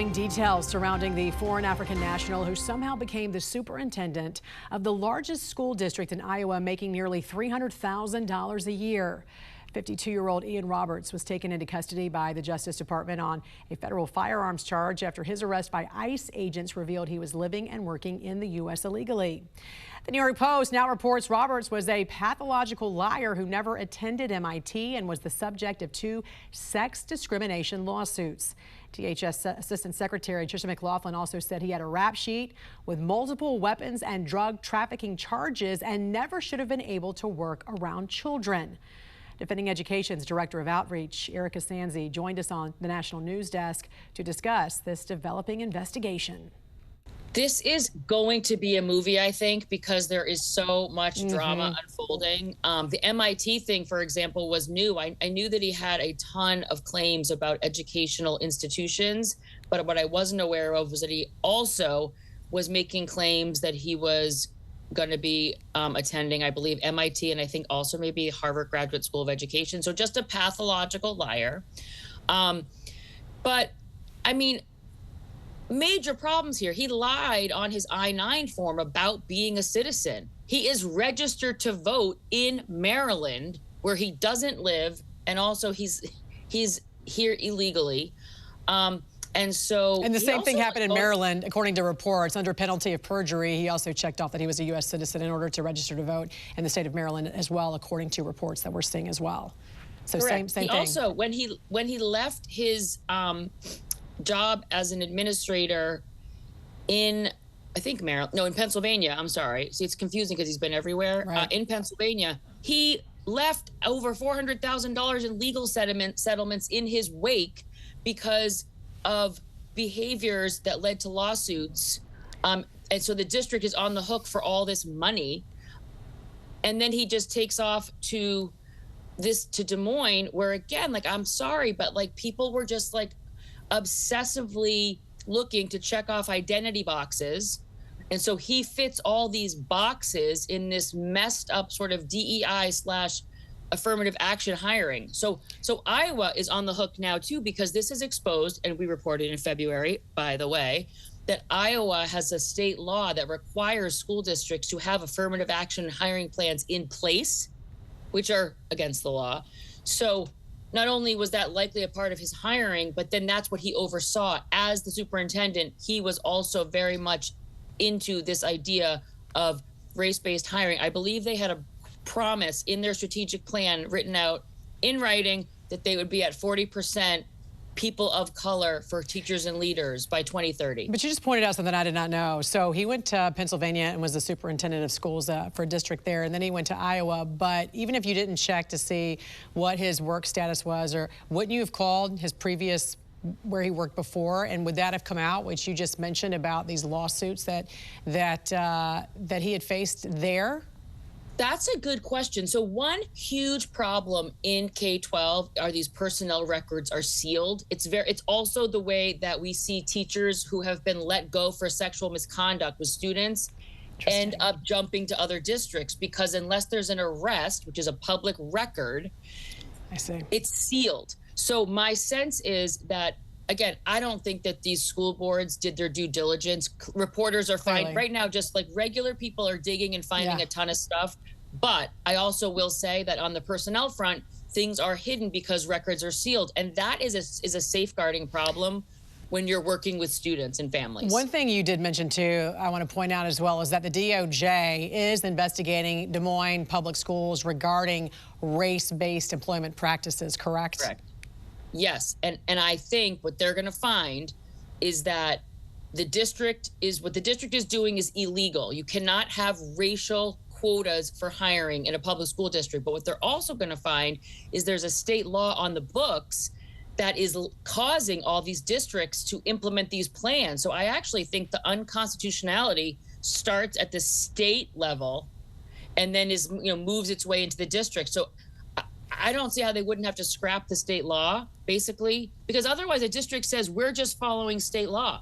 Shocking details surrounding the foreign African national who somehow became the superintendent of the largest school district in Iowa, making nearly $300,000 a year. 52-year-old Ian Roberts was taken into custody by the Justice Department on a federal firearms charge after his arrest by ICE agents revealed he was living and working in the U.S. illegally. The New York Post now reports Roberts was a pathological liar who never attended MIT and was the subject of 2 sex discrimination lawsuits. DHS Assistant Secretary Tricia McLaughlin also said he had a rap sheet with multiple weapons and drug trafficking charges and never should have been able to work around children. Defending Education's Director of Outreach, Erika Sanzi, joined us on the National News Desk to discuss this developing investigation. This is going to be a movie, I think, because there is so much drama unfolding. The MIT thing, for example, was new. I knew that he had a ton of claims about educational institutions, but what I wasn't aware of was that he also was making claims that he was going to be attending, I believe, MIT and I think also maybe Harvard Graduate School of Education. So just a pathological liar. But I mean, major problems here. He lied on his I-9 form about being a citizen. He is registered to vote in Maryland, where he doesn't live, and also he's here illegally. And the same thing happened in Maryland, according to reports. Under penalty of perjury, he also checked off that he was a U.S. citizen in order to register to vote in the state of Maryland as well, according to reports that we're seeing as well. So same thing. Also, when he left his job as an administrator in, I think in Pennsylvania. I'm sorry. See, it's confusing because he's been everywhere. Right. In Pennsylvania, he left over $400,000 in legal settlements in his wake because of behaviors that led to lawsuits. And so the district is on the hook for all this money. And then he just takes off to Des Moines, where again, like, I'm sorry, but like people were just like obsessively looking to check off identity boxes. And so he fits all these boxes in this messed up sort of DEI/affirmative action hiring. So Iowa is on the hook now too, because this is exposed, and we reported in February, by the way, that Iowa has a state law that requires school districts to have affirmative action hiring plans in place, which are against the law. So not only was that likely a part of his hiring, but then that's what he oversaw as the superintendent. He was also very much into this idea of race-based hiring. I believe they had a promise in their strategic plan written out in writing that they would be at 40% people of color for teachers and leaders by 2030. But you just pointed out something I did not know. So he went to Pennsylvania and was the superintendent of schools for a district there, and then he went to Iowa. But even if you didn't check to see what his work status was, or wouldn't you have called his previous where he worked before, and would that have come out, which you just mentioned about these lawsuits that he had faced there? That's a good question. So one huge problem in K-12 are these personnel records are sealed. It's also the way that we see teachers who have been let go for sexual misconduct with students end up jumping to other districts, because unless there's an arrest, which is a public record, I see, it's sealed. So my sense is that, again, I don't think that these school boards did their due diligence. Reporters are fine right now, just like regular people are digging and finding a ton of stuff. But I also will say that on the personnel front, things are hidden because records are sealed. And that is a safeguarding problem when you're working with students and families. One thing you did mention, too, I want to point out as well, is that the DOJ is investigating Des Moines public schools regarding race-based employment practices, correct? Correct. Yes, and I think what they're going to find is that what the district is doing is illegal. You cannot have racial quotas for hiring in a public school district. But what they're also going to find is there's a state law on the books that is causing all these districts to implement these plans. So I actually think the unconstitutionality starts at the state level and then moves its way into the district. So I don't see how they wouldn't have to scrap the state law, basically, because otherwise a district says we're just following state law.